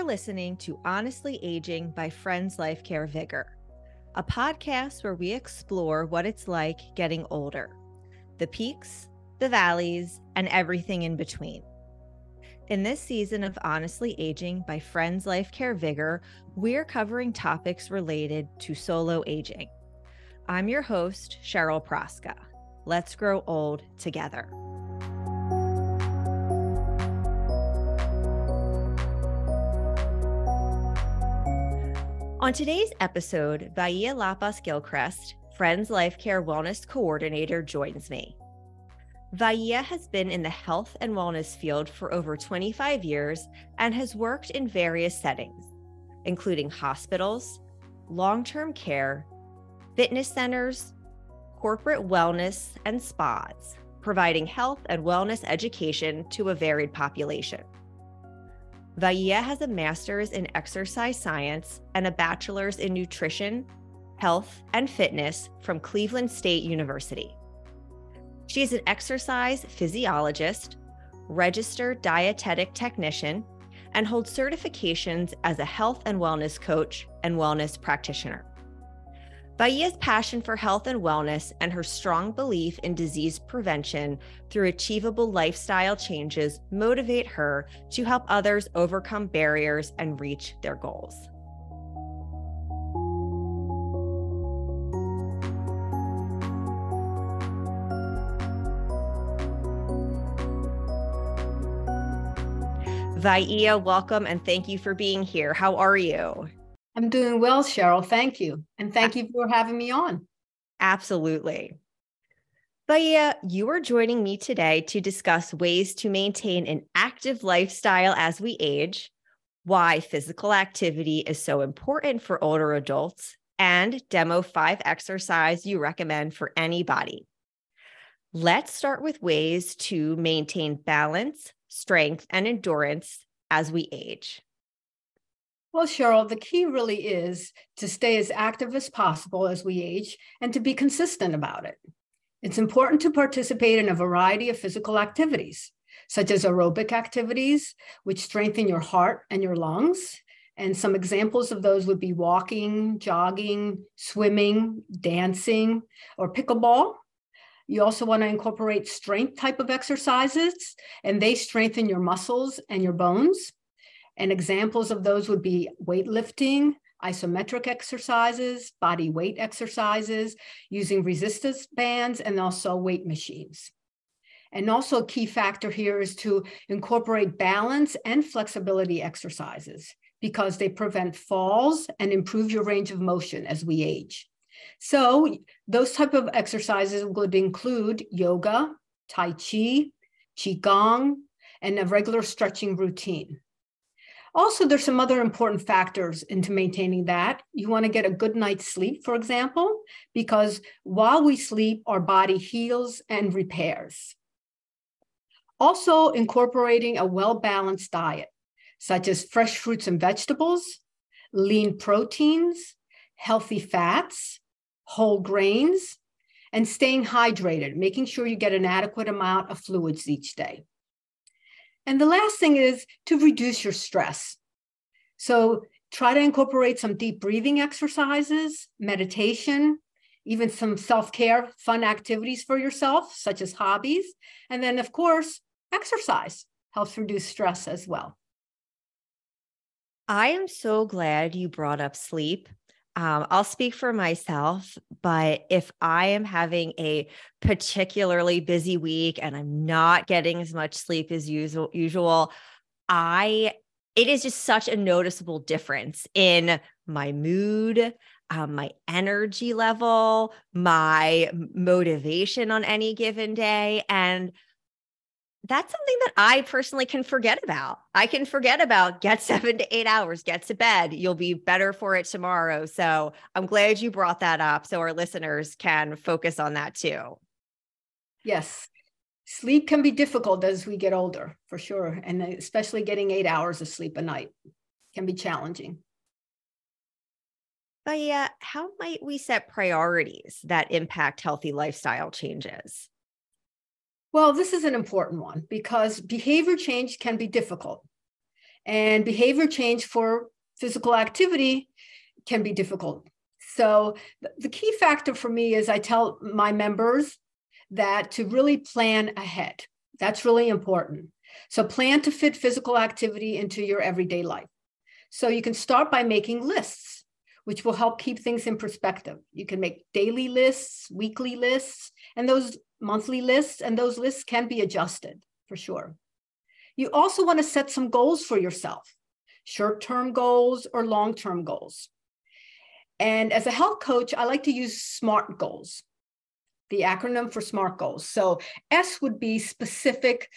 listening to Honestly Aging by Friends Life Care Vigor, a podcast where we explore what it's like getting older, the peaks, the valleys, and everything in between. In this season of Honestly Aging by Friends Life Care Vigor, we're covering topics related to solo aging. I'm your host, Cheryl Proska. Let's grow old together. On today's episode, Vaia Lappas-Gilchrist, Friends Life Care Wellness Coordinator, joins me. Vaia has been in the health and wellness field for over 25 years and has worked in various settings, including hospitals, long-term care, fitness centers, corporate wellness, and spas, providing health and wellness education to a varied population. Vaia has a master's in exercise science and a bachelor's in nutrition, health, and fitness from Cleveland State University. She is an exercise physiologist, registered dietetic technician, and holds certifications as a health and wellness coach and wellness practitioner. Vaia's passion for health and wellness and her strong belief in disease prevention through achievable lifestyle changes motivate her to help others overcome barriers and reach their goals. Vaia, welcome and thank you for being here. How are you? I'm doing well, Cheryl. Thank you. And thank you for having me on. Absolutely. Vaia, you are joining me today to discuss ways to maintain an active lifestyle as we age, why physical activity is so important for older adults, and demo 5 exercises you recommend for anybody. Let's start with ways to maintain balance, strength, and endurance as we age. Well, Cheryl, the key really is to stay as active as possible as we age and to be consistent about it. It's important to participate in a variety of physical activities, such as aerobic activities, which strengthen your heart and your lungs. And some examples of those would be walking, jogging, swimming, dancing, or pickleball. You also want to incorporate strength type of exercises, and they strengthen your muscles and your bones. And examples of those would be weightlifting, isometric exercises, body weight exercises, using resistance bands, and also weight machines. And also a key factor here is to incorporate balance and flexibility exercises because they prevent falls and improve your range of motion as we age. So those type of exercises would include yoga, tai chi, qigong, and a regular stretching routine. Also, there's some other important factors into maintaining that. You want to get a good night's sleep, for example, because while we sleep, our body heals and repairs. Also, incorporating a well-balanced diet, such as fresh fruits and vegetables, lean proteins, healthy fats, whole grains, and staying hydrated, making sure you get an adequate amount of fluids each day. And the last thing is to reduce your stress. So try to incorporate some deep breathing exercises, meditation, even some self-care, fun activities for yourself, such as hobbies. And then, of course, exercise helps reduce stress as well. I am so glad you brought up sleep. I'll speak for myself, but if I am having a particularly busy week and I'm not getting as much sleep as usual, it is just such a noticeable difference in my mood, my energy level, my motivation on any given day. And that's something that I personally can forget about. I can forget about get 7 to 8 hours, get to bed. You'll be better for it tomorrow. So I'm glad you brought that up so our listeners can focus on that too. Yes. Sleep can be difficult as we get older, for sure. And especially getting 8 hours of sleep a night can be challenging. But yeah, how might we set priorities that impact healthy lifestyle changes? Well, this is an important one because behavior change can be difficult. And behavior change for physical activity can be difficult. So the key factor for me is I tell my members that to really plan ahead. That's really important. So plan to fit physical activity into your everyday life. So you can start by making lists, which will help keep things in perspective. You can make daily lists, weekly lists, and those monthly lists, and those lists can be adjusted for sure. You also want to set some goals for yourself, short-term goals or long-term goals. And as a health coach, I like to use SMART goals, the acronym for SMART goals. So S would be specific,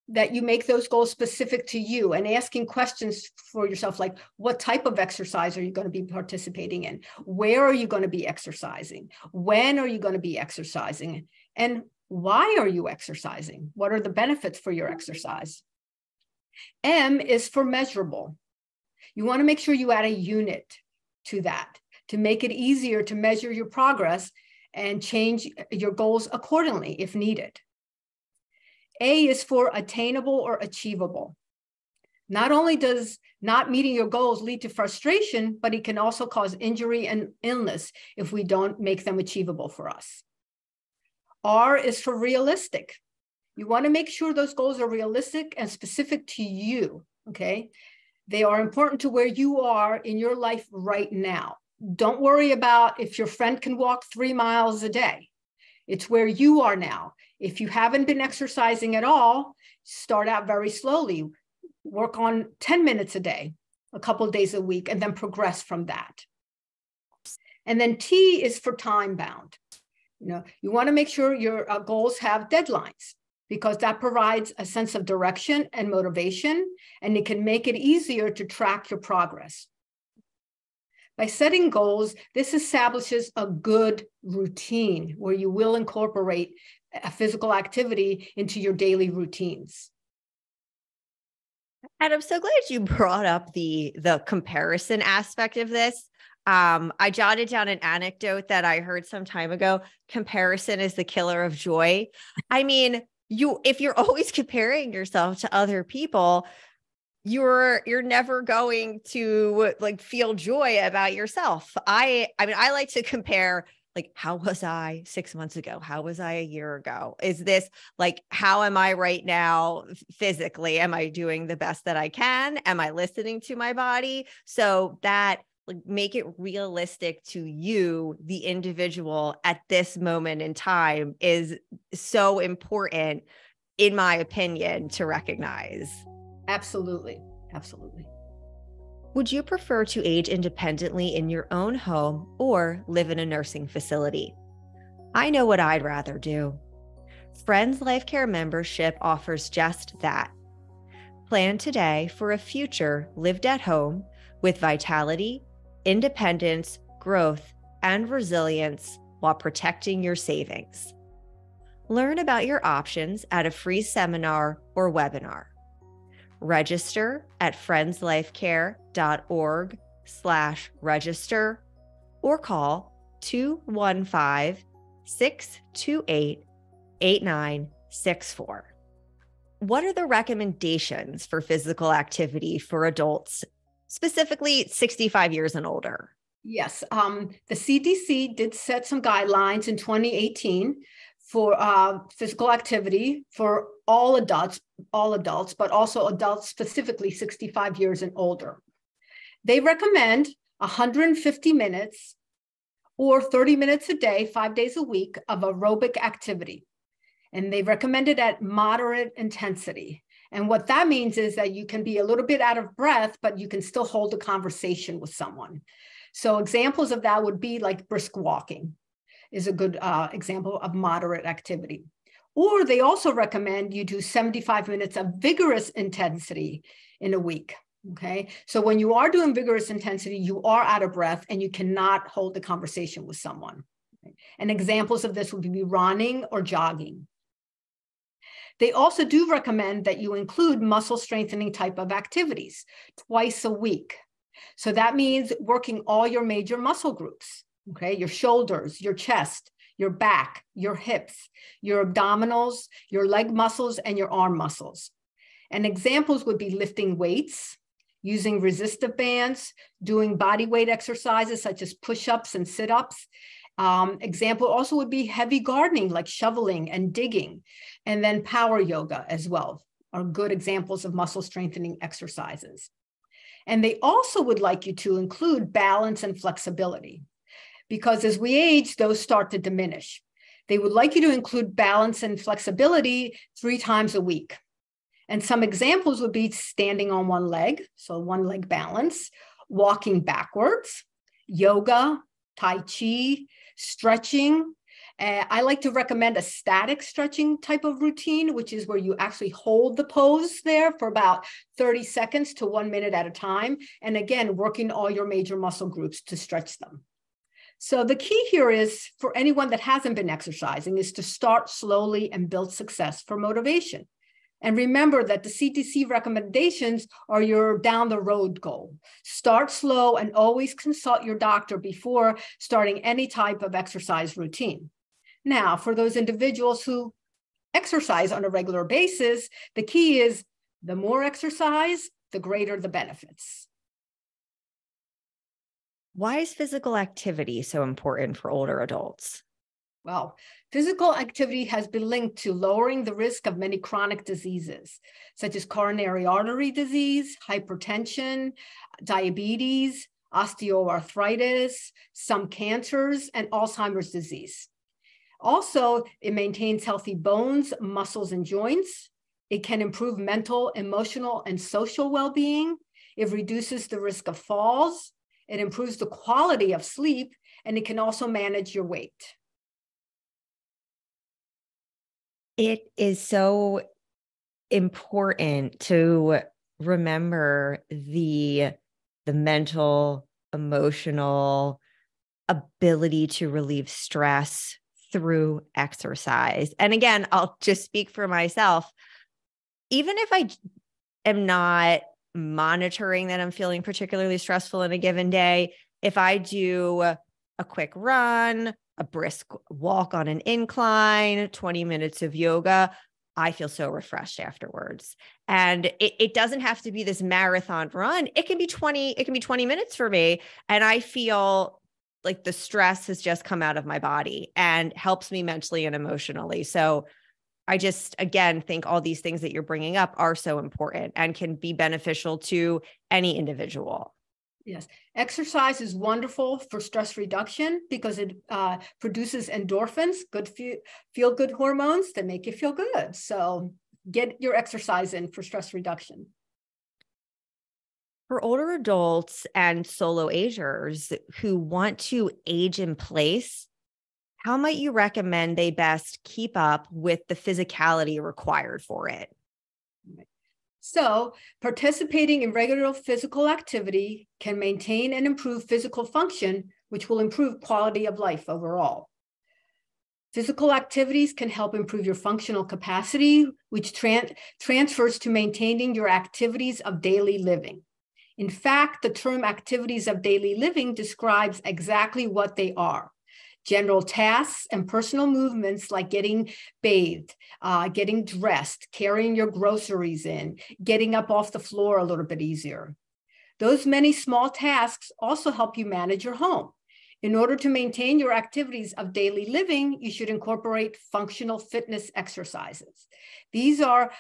that you make those goals specific to you and asking questions for yourself, like what type of exercise are you going to be participating in? Where are you going to be exercising? When are you going to be exercising? And why are you exercising? What are the benefits for your exercise? M is for measurable. You want to make sure you add a unit to that to make it easier to measure your progress and change your goals accordingly if needed. A is for attainable or achievable. Not only does not meeting your goals lead to frustration, but it can also cause injury and illness if we don't make them achievable for us. R is for realistic. You want to make sure those goals are realistic and specific to you, okay? They are important to where you are in your life right now. Don't worry about if your friend can walk 3 miles a day. It's where you are now. If you haven't been exercising at all, start out very slowly. Work on 10 minutes a day, a couple of days a week, and then progress from that. And then T is for time bound. You want to make sure your goals have deadlines, because that provides a sense of direction and motivation, and it can make it easier to track your progress. By setting goals, this establishes a good routine where you will incorporate a physical activity into your daily routines. And I'm so glad you brought up the comparison aspect of this. I jotted down an anecdote that I heard some time ago. Comparison is the killer of joy. I mean, if you're always comparing yourself to other people, you're never going to like feel joy about yourself. I mean, I like to compare, like, how was I 6 months ago? How was I a year ago? Is this like, how am I right now physically? Am I doing the best that I can? Am I listening to my body? So that, like, make it realistic to you, the individual at this moment in time, is so important, in my opinion, to recognize. Absolutely. Absolutely. Would you prefer to age independently in your own home or live in a nursing facility? I know what I'd rather do. Friends Life Care membership offers just that. Plan today for a future lived at home with vitality, independence, growth, and resilience while protecting your savings. Learn about your options at a free seminar or webinar. Register at friendsLifeCare.org/register or call 215-628-8964. What are the recommendations for physical activity for adults, specifically 65 years and older? Yes, the CDC did set some guidelines in 2018 for physical activity for all adults, but also adults specifically 65 years and older. They recommend 150 minutes or 30 minutes a day, 5 days a week of aerobic activity. And they recommend it at moderate intensity. And what that means is that you can be a little bit out of breath, but you can still hold a conversation with someone. So examples of that would be like brisk walking is a good example of moderate activity. Or they also recommend you do 75 minutes of vigorous intensity in a week, okay? So when you are doing vigorous intensity, you are out of breath and you cannot hold the conversation with someone. And examples of this would be running or jogging. They also do recommend that you include muscle strengthening type of activities twice a week. So that means working all your major muscle groups, okay? Your shoulders, your chest, your back, your hips, your abdominals, your leg muscles, and your arm muscles. And examples would be lifting weights, using resistive bands, doing body weight exercises such as push-ups and sit-ups. Example also would be heavy gardening like shoveling and digging, and then power yoga as well are good examples of muscle strengthening exercises. And they also would like you to include balance and flexibility, because as we age, those start to diminish. They would like you to include balance and flexibility 3 times a week. And some examples would be standing on one leg, so one leg balance, walking backwards, yoga, Tai Chi, stretching. I like to recommend a static stretching type of routine, which is where you actually hold the pose there for about 30 seconds to 1 minute at a time. And again, working all your major muscle groups to stretch them. So the key here is for anyone that hasn't been exercising is to start slowly and build success for motivation. And remember that the CTC recommendations are your down the road goal. Start slow and always consult your doctor before starting any type of exercise routine. Now, for those individuals who exercise on a regular basis, the key is the more exercise, the greater the benefits. Why is physical activity so important for older adults? Well, physical activity has been linked to lowering the risk of many chronic diseases, such as coronary artery disease, hypertension, diabetes, osteoarthritis, some cancers, and Alzheimer's disease. Also, it maintains healthy bones, muscles, and joints. It can improve mental, emotional, and social well-being. It reduces the risk of falls. It improves the quality of sleep, and it can also manage your weight. It is so important to remember the mental, emotional ability to relieve stress through exercise. And again, I'll just speak for myself. Even if I am not monitoring that I'm feeling particularly stressful in a given day, if I do a quick run, a brisk walk on an incline, 20 minutes of yoga, I feel so refreshed afterwards. And it doesn't have to be this marathon run. It can be 20 minutes for me. And I feel like the stress has just come out of my body and helps me mentally and emotionally. So I just, again, think all these things that you're bringing up are so important and can be beneficial to any individual. Yes. Exercise is wonderful for stress reduction because it produces endorphins, good feel good hormones that make you feel good. So get your exercise in for stress reduction. For older adults and solo agers who want to age in place, how might you recommend they best keep up with the physicality required for it? So participating in regular physical activity can maintain and improve physical function, which will improve quality of life overall. Physical activities can help improve your functional capacity, which transfers to maintaining your activities of daily living. In fact, the term activities of daily living describes exactly what they are. General tasks and personal movements like getting bathed, getting dressed, carrying your groceries in, getting up off the floor a little bit easier. Those many small tasks also help you manage your home. In order to maintain your activities of daily living, you should incorporate functional fitness exercises. These are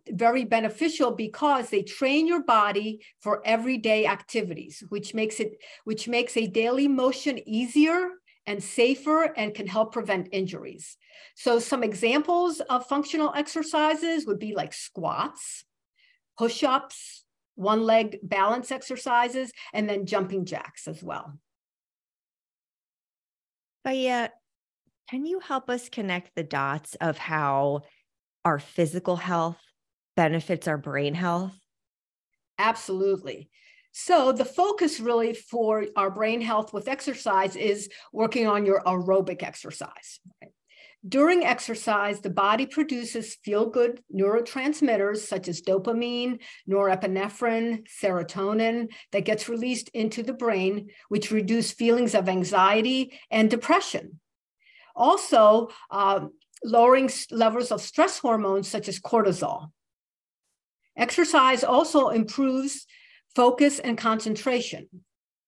very beneficial because they train your body for everyday activities, which makes a daily motion easier and safer and can help prevent injuries. So some examples of functional exercises would be like squats, push-ups, one-leg balance exercises, and then jumping jacks as well. Vaia, can you help us connect the dots of how our physical health benefits our brain health? Absolutely. So the focus really for our brain health with exercise is working on your aerobic exercise. Right? During exercise, the body produces feel-good neurotransmitters such as dopamine, norepinephrine, serotonin that gets released into the brain, which reduce feelings of anxiety and depression. Also, lowering levels of stress hormones such as cortisol. Exercise also improves focus and concentration.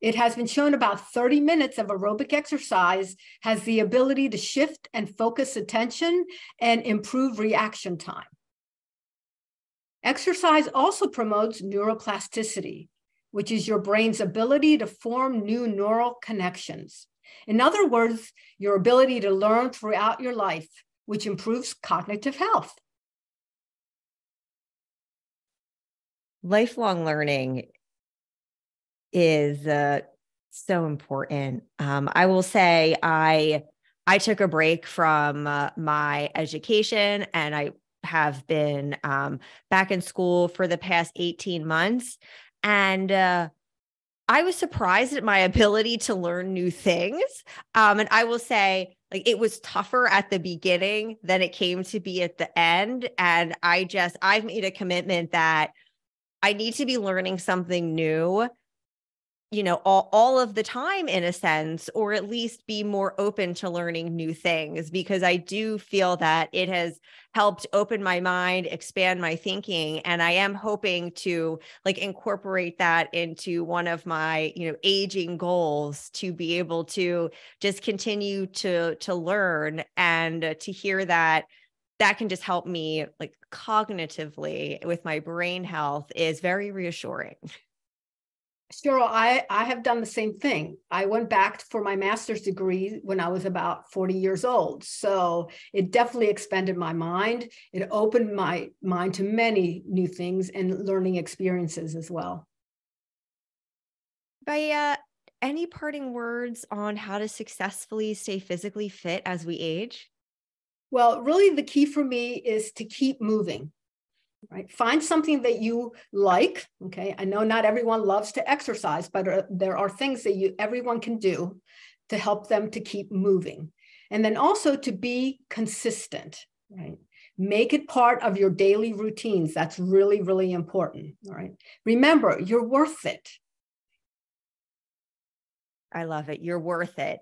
It has been shown about 30 minutes of aerobic exercise has the ability to shift and focus attention and improve reaction time. Exercise also promotes neuroplasticity, which is your brain's ability to form new neural connections. In other words, your ability to learn throughout your life, which improves cognitive health. Lifelong learning is so important. I will say I took a break from my education, and I have been back in school for the past 18 months. And I was surprised at my ability to learn new things. And I will say, like, it was tougher at the beginning than it came to be at the end. And I've made a commitment that I need to be learning something new, all of the time, in a sense, or at least be more open to learning new things, because I do feel that it has helped open my mind, expand my thinking. And I am hoping to incorporate that into one of my, aging goals, to be able to just continue to learn, and to hear that can just help me cognitively with my brain health is very reassuring. Cheryl, I have done the same thing. I went back for my master's degree when I was about 40 years old. So it definitely expanded my mind. It opened my mind to many new things and learning experiences as well. Vaia, any parting words on how to successfully stay physically fit as we age? Well, really the key for me is to keep moving. Right? Find something that you like. Okay. I know not everyone loves to exercise, but there are things that everyone can do to help them to keep moving. And then also to be consistent, right? Make it part of your daily routines. That's really, really important. All right. Remember, you're worth it. I love it. You're worth it.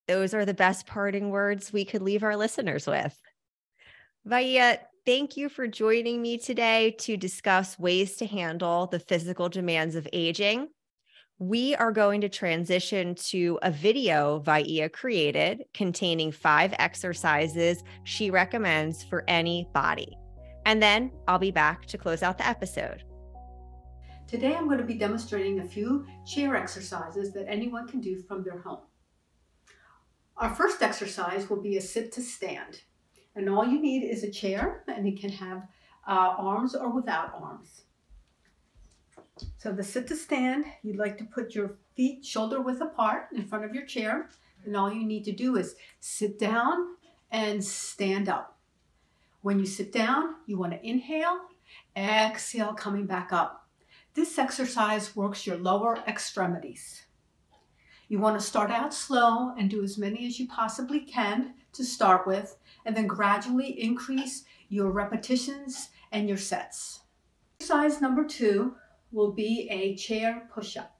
Those are the best parting words we could leave our listeners with. Vaia, thank you for joining me today to discuss ways to handle the physical demands of aging. We are going to transition to a video Vaia created containing 5 exercises she recommends for any body. And then I'll be back to close out the episode. Today, I'm going to be demonstrating a few chair exercises that anyone can do from their home. Our first exercise will be a sit to stand. And all you need is a chair, and it can have arms or without arms. So the sit to stand, you'd like to put your feet shoulder width apart in front of your chair. And all you need to do is sit down and stand up. When you sit down, you want to inhale, exhale, coming back up. This exercise works your lower extremities. You want to start out slow and do as many as you possibly can to start with, and then gradually increase your repetitions and your sets. Exercise number 2 will be a chair push-up.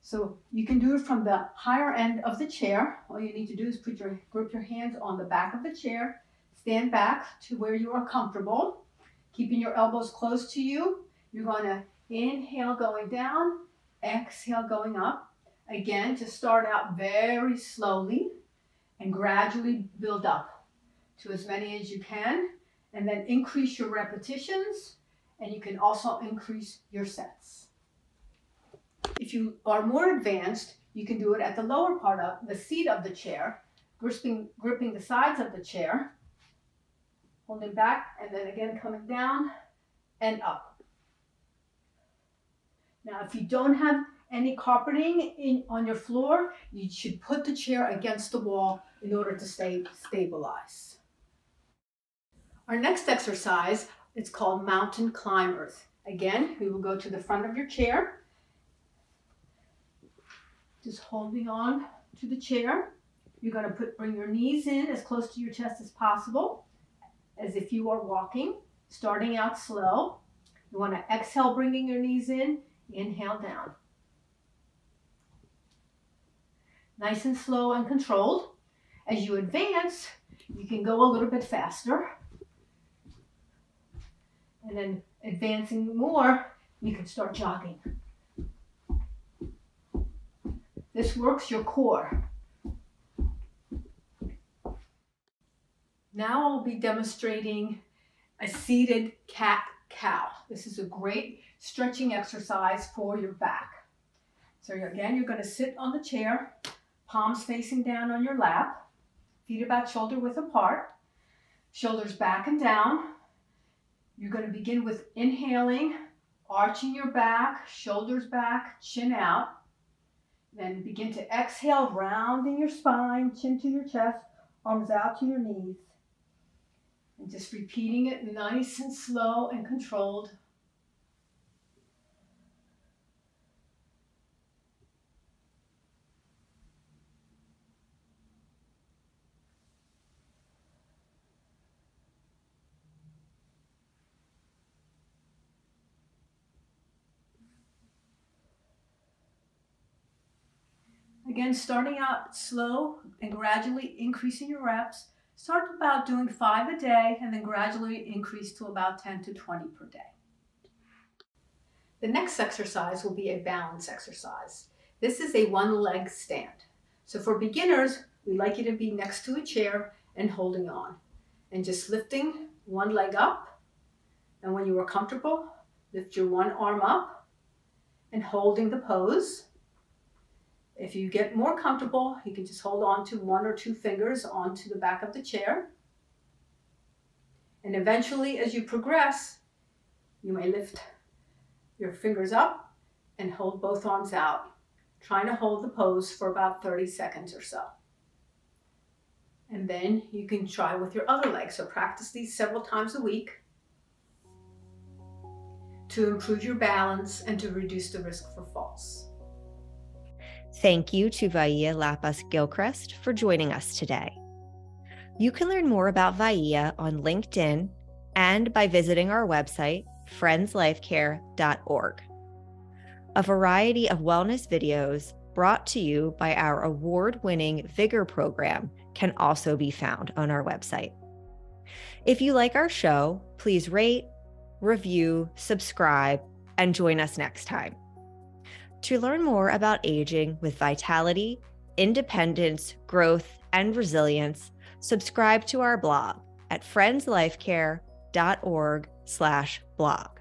So you can do it from the higher end of the chair. All you need to do is grip your hands on the back of the chair, stand back to where you are comfortable, keeping your elbows close to you. You're going to inhale going down, exhale going up. Again, to start out very slowly and gradually build up to as many as you can, and then increase your repetitions, and you can also increase your sets. If you are more advanced, you can do it at the lower part of the seat of the chair, gripping the sides of the chair, holding back, and then again coming down and up. Now, if you don't have any carpeting on your floor, you should put the chair against the wall in order to stay stabilized. Our next exercise is called mountain climbers. Again, we will go to the front of your chair, just holding on to the chair. You're going to bring your knees in as close to your chest as possible, as if you are walking, starting out slow. You want to exhale, bringing your knees in, inhale down. Nice and slow and controlled. As you advance, you can go a little bit faster. And then advancing more, you can start jogging. This works your core. Now I'll be demonstrating a seated cat-cow. This is a great stretching exercise for your back. So again, you're going to sit on the chair, palms facing down on your lap, feet about shoulder width apart, shoulders back and down. You're going to begin with inhaling, arching your back, shoulders back, chin out. Then begin to exhale, rounding your spine, chin to your chest, arms out to your knees. And just repeating it nice and slow and controlled. Again, starting out slow and gradually increasing your reps. Start about doing 5 a day and then gradually increase to about 10 to 20 per day. The next exercise will be a balance exercise. This is a one-leg stand. So for beginners, we like you to be next to a chair and holding on. And just lifting one leg up. And when you are comfortable, lift your one arm up and holding the pose. If you get more comfortable, you can just hold on to 1 or 2 fingers onto the back of the chair. And eventually, as you progress, you may lift your fingers up and hold both arms out, trying to hold the pose for about 30 seconds or so. And then you can try with your other leg. So practice these several times a week to improve your balance and to reduce the risk for falls. Thank you to Vaia Lappas-Gilchrist for joining us today. You can learn more about Vaia on LinkedIn and by visiting our website, friendslifecare.org. A variety of wellness videos brought to you by our award-winning Vigor program can also be found on our website. If you like our show, please rate, review, subscribe, and join us next time. To learn more about aging with vitality, independence, growth, and resilience, subscribe to our blog at friendslifecare.org/blog.